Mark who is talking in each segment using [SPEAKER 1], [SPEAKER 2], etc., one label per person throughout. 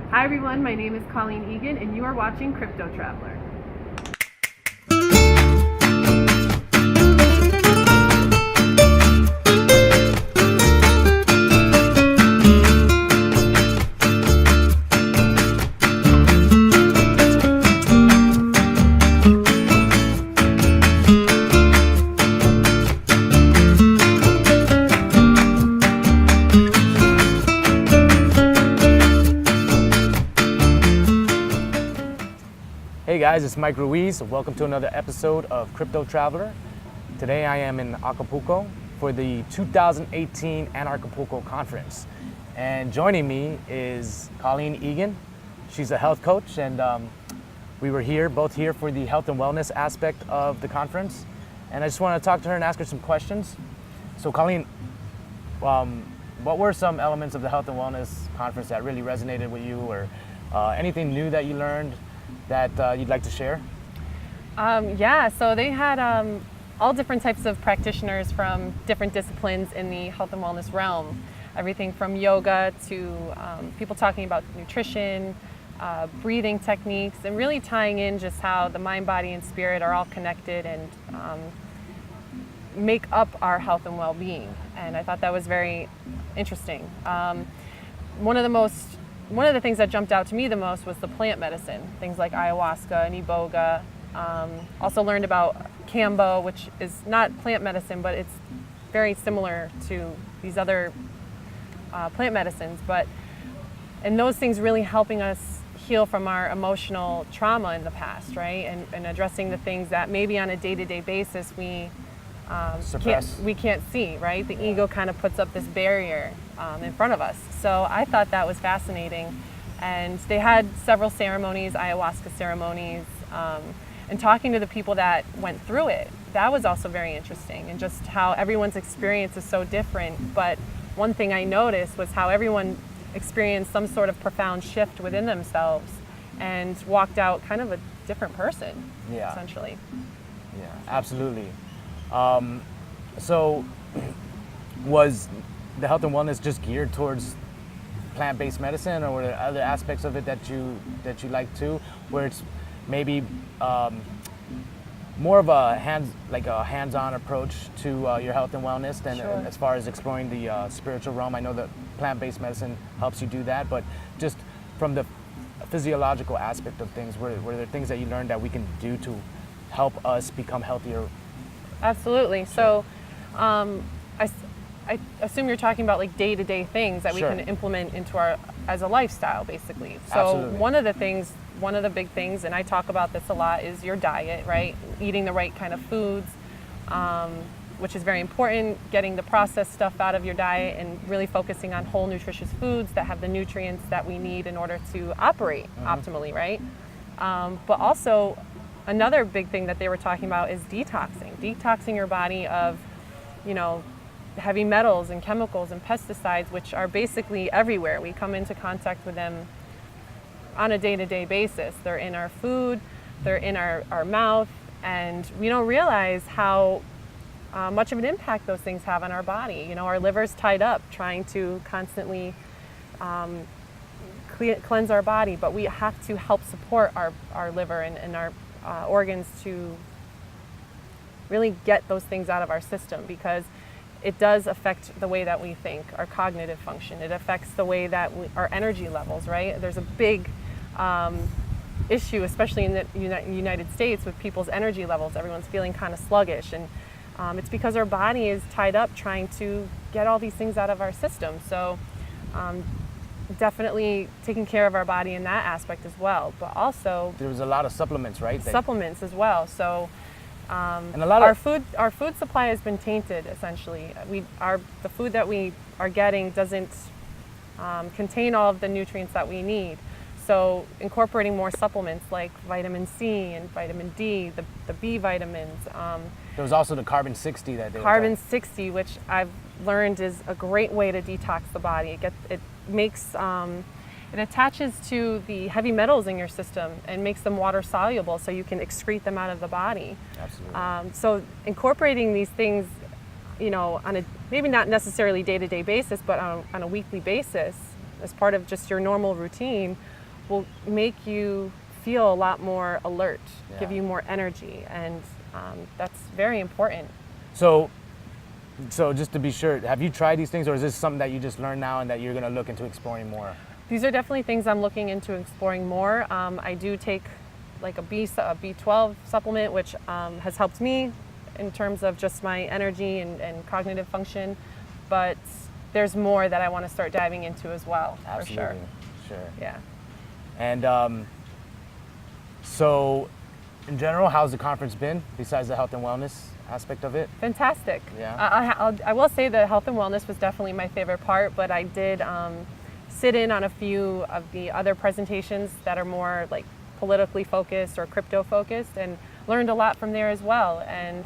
[SPEAKER 1] Hi everyone, my name is Colleen Egan and you are watching Cryptotraveler.
[SPEAKER 2] Hey guys, it's Mike Ruiz. Welcome to another episode of Cryptotraveler. Today I am in Acapulco for the 2018 Anarchapulco conference. And joining me is Colleen Egan. She's a health coach, and we were both here for the health and wellness aspect of the conference. And I just want to talk to her and ask her some questions. So Colleen, what were some elements of the health and wellness conference that really resonated with you, or anything new that you learned that you'd like to share?
[SPEAKER 1] So they had all different types of practitioners from different disciplines in the health and wellness realm. Everything from yoga to people talking about nutrition, breathing techniques, and really tying in just how the mind, body, and spirit are all connected and make up our health and well-being. And I thought that was very interesting. One of the things that jumped out to me the most was the plant medicine, things like ayahuasca and iboga. Also learned about kambo, which is not plant medicine, but it's very similar to these other plant medicines. And those things really helping us heal from our emotional trauma in the past, right? And addressing the things that maybe on a day-to-day basis we can't see, right? The ego kind of puts up this barrier in front of us. So I thought that was fascinating. And they had several ceremonies, ayahuasca ceremonies, and talking to the people that went through it, that was also very interesting. And just how everyone's experience is so different. But one thing I noticed was how everyone experienced some sort of profound shift within themselves and walked out kind of a different person, essentially.
[SPEAKER 2] Yeah, absolutely. So was the health and wellness just geared towards plant-based medicine, or were there other aspects of it that you like too, where it's maybe more of a hands-on approach to your health and wellness than as far as exploring the spiritual realm? I know that plant-based medicine helps you do that, but just from the physiological aspect of things, were there things that you learned that we can do to help us become healthier?
[SPEAKER 1] Absolutely. So I assume you're talking about like day-to-day things that we can implement into as a lifestyle, basically. So
[SPEAKER 2] Absolutely.
[SPEAKER 1] one of the big things, and I talk about this a lot, is your diet, right? Eating the right kind of foods, which is very important, getting the processed stuff out of your diet and really focusing on whole nutritious foods that have the nutrients that we need in order to operate optimally, right? But also, another big thing that they were talking about is detoxing your body of, heavy metals and chemicals and pesticides, which are basically everywhere. We come into contact with them on a day-to-day basis. They're in our food, they're in our mouth, and we don't realize how much of an impact those things have on our body. Our liver's tied up trying to constantly cleanse our body, but we have to help support our liver and our organs to really get those things out of our system, because it does affect the way that we think, our cognitive function. It affects the way that our energy levels, right? There's a big issue, especially in the United States, with people's energy levels. Everyone's feeling kind of sluggish, and it's because our body is tied up trying to get all these things out of our system. So definitely taking care of our body in that aspect as well. But also
[SPEAKER 2] There was a lot of supplements, right?
[SPEAKER 1] Supplements as well. So
[SPEAKER 2] and a lot
[SPEAKER 1] our food supply has been tainted, essentially. The food that we are getting doesn't contain all of the nutrients that we need. So incorporating more supplements like vitamin C and vitamin D, the B vitamins.
[SPEAKER 2] There was also the carbon 60 that they
[SPEAKER 1] Carbon 60, which I've learned is a great way to detox the body. It attaches to the heavy metals in your system and makes them water soluble, so you can excrete them out of the body.
[SPEAKER 2] Absolutely.
[SPEAKER 1] So incorporating these things, on a maybe not necessarily day-to-day basis, but on a weekly basis, as part of just your normal routine, will make you feel a lot more alert, give
[SPEAKER 2] Yeah.
[SPEAKER 1] you more energy, and that's very important.
[SPEAKER 2] So just to be sure, have you tried these things, or is this something that you just learned now and that you're going to look into exploring more?
[SPEAKER 1] These are definitely things I'm looking into exploring more. I do take like a B12 supplement, which has helped me in terms of just my energy and cognitive function, but there's more that I want to start diving into as well.
[SPEAKER 2] Absolutely.
[SPEAKER 1] For sure.
[SPEAKER 2] Sure.
[SPEAKER 1] Yeah.
[SPEAKER 2] And so, in general, how's the conference been besides the health and wellness aspect of it?
[SPEAKER 1] Fantastic.
[SPEAKER 2] Yeah.
[SPEAKER 1] I will say the health and wellness was definitely my favorite part, but I did sit in on a few of the other presentations that are more like politically focused or crypto focused, and learned a lot from there as well. And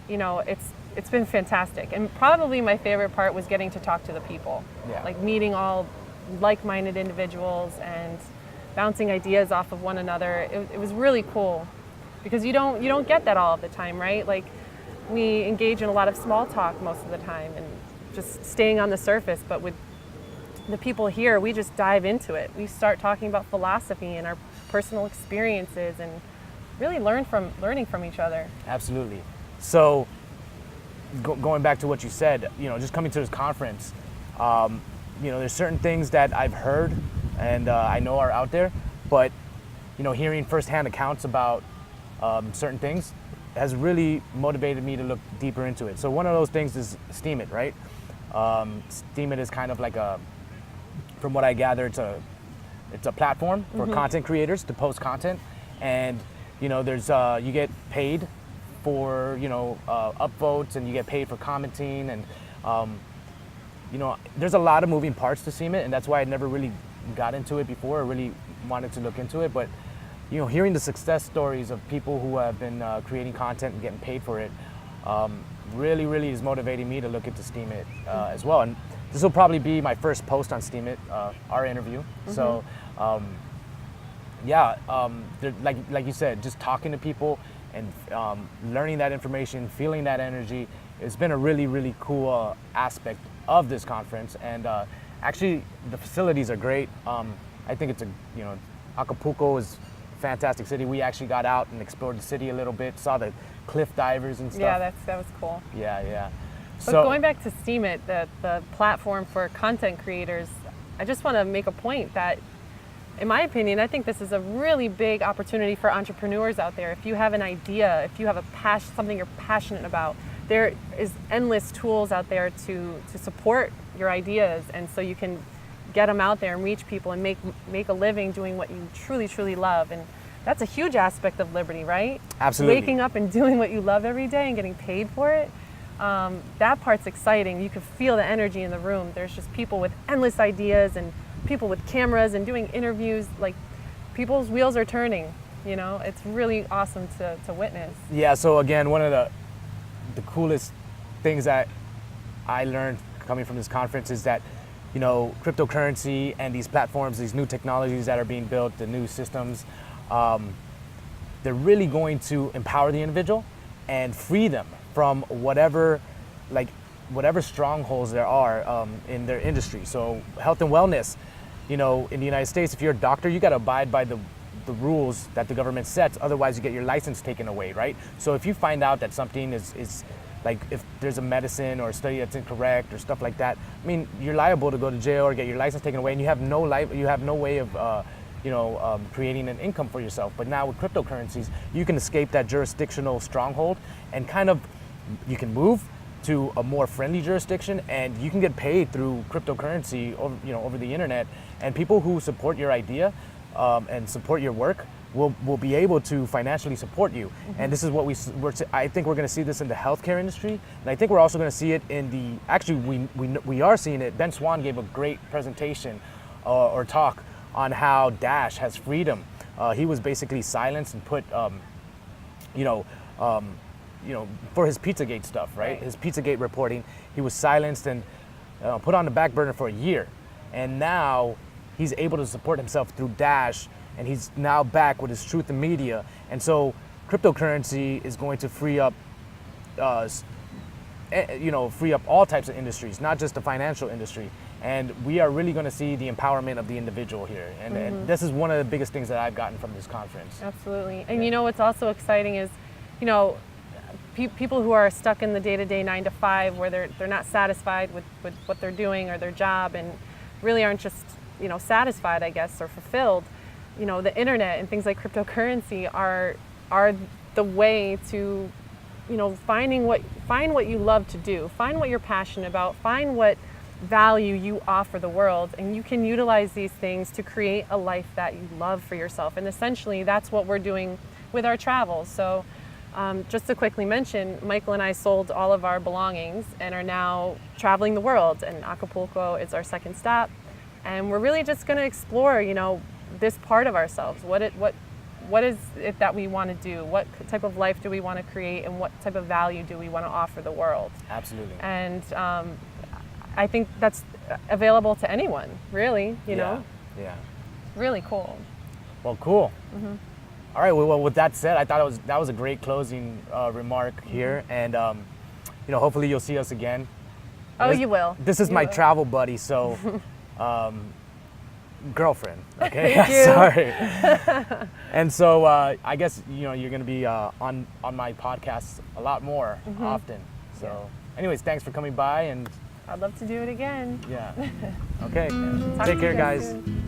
[SPEAKER 1] you know, it's been fantastic. And probably my favorite part was getting to talk to the people.
[SPEAKER 2] Yeah.
[SPEAKER 1] Like meeting all like-minded individuals and bouncing ideas off of one another. It was really cool because you don't get that all of the time, right? Like we engage in a lot of small talk most of the time and just staying on the surface, but with the people here, we just dive into it. We start talking about philosophy and our personal experiences and really learning from each other.
[SPEAKER 2] Absolutely. So, going back to what you said, you know, just coming to this conference, you know, there's certain things that I've heard and I know are out there, but, you know, hearing firsthand accounts about certain things has really motivated me to look deeper into it. So one of those things is Steam It, right? Steam It is kind of like from what I gather, it's a platform for content creators to post content, and you know, there's you get paid for, you know, upvotes, and you get paid for commenting, and you know, there's a lot of moving parts to Steam It, and that's why I never really got into it before. I really wanted to look into it, but you know, hearing the success stories of people who have been creating content and getting paid for it, really is motivating me to look into Steam It as well. And this will probably be my first post on Steam It, our interview. So, yeah, like you said, just talking to people and learning that information, feeling that energy, it's been a really cool aspect of this conference. And actually, the facilities are great. I think you know, Acapulco is a fantastic city. We actually got out and explored the city a little bit, saw the cliff divers and stuff.
[SPEAKER 1] Yeah, that was cool.
[SPEAKER 2] Yeah.
[SPEAKER 1] But going back to Steam It, the platform for content creators, I just want to make a point that, in my opinion, I think this is a really big opportunity for entrepreneurs out there. If you have an idea, if you have something you're passionate about, there is endless tools out there to support your ideas, and so you can get them out there and reach people and make a living doing what you truly love. And that's a huge aspect of liberty, right?
[SPEAKER 2] Absolutely.
[SPEAKER 1] Waking up and doing what you love every day and getting paid for it. That part's exciting. You can feel the energy in the room. There's just people with endless ideas and people with cameras and doing interviews. Like, people's wheels are turning, you know? It's really awesome to witness.
[SPEAKER 2] Yeah, so again, one of the coolest things that I learned coming from this conference is that, you know, cryptocurrency and these platforms, these new technologies that are being built, the new systems, they're really going to empower the individual and free them from whatever strongholds there are in their industry. So health and wellness, you know, in the United States, if you're a doctor, you got to abide by the rules that the government sets. Otherwise, you get your license taken away, right? So if you find out that something is like, if there's a medicine or a study that's incorrect or stuff like that, I mean, you're liable to go to jail or get your license taken away, and you have no way of creating an income for yourself. But now with cryptocurrencies, you can escape that jurisdictional stronghold and you can move to a more friendly jurisdiction, and you can get paid through cryptocurrency over the internet. And people who support your idea and support your work will be able to financially support you. And this is what I think we're going to see this in the healthcare industry, and I think we're also going to see it in we are seeing it. Ben Swan gave a great presentation or talk on how Dash has freedom. He was basically silenced and put for his Pizzagate stuff, right? His Pizzagate reporting, he was silenced and put on the back burner for a year. And now he's able to support himself through Dash, and he's now back with his Truth in Media. And so cryptocurrency is going to free up all types of industries, not just the financial industry. And we are really going to see the empowerment of the individual here. And this is one of the biggest things that I've gotten from this conference.
[SPEAKER 1] Absolutely. And you know what's also exciting is, you know, people who are stuck in the day-to-day 9 to 5 where they're not satisfied with what they're doing or their job and really aren't just, you know, satisfied, I guess, or fulfilled. You know, the internet and things like cryptocurrency are the way to, you know, find what you love to do, find what you're passionate about, find what value you offer the world, and you can utilize these things to create a life that you love for yourself. And essentially that's what we're doing with our travels. So just to quickly mention, Michael and I sold all of our belongings and are now traveling the world, and Acapulco is our second stop. And we're really just going to explore, you know, this part of ourselves. What is it that we want to do? What type of life do we want to create, and what type of value do we want to offer the world?
[SPEAKER 2] Absolutely.
[SPEAKER 1] And I think that's available to anyone, really, you know?
[SPEAKER 2] Yeah.
[SPEAKER 1] Really cool.
[SPEAKER 2] Well, cool. All right, well, with that said, I thought that was a great closing remark here. And, you know, hopefully you'll see us again.
[SPEAKER 1] Oh, you will.
[SPEAKER 2] This is
[SPEAKER 1] You
[SPEAKER 2] my
[SPEAKER 1] will.
[SPEAKER 2] travel buddy, so girlfriend, okay?
[SPEAKER 1] Thank you.
[SPEAKER 2] Sorry. And so I guess, you know, you're going to be on my podcast a lot more often. So anyways, thanks for coming by, and
[SPEAKER 1] I'd love to do it again.
[SPEAKER 2] yeah. Okay.
[SPEAKER 1] Talk
[SPEAKER 2] Take
[SPEAKER 1] to
[SPEAKER 2] care,
[SPEAKER 1] you
[SPEAKER 2] guys.
[SPEAKER 1] soon.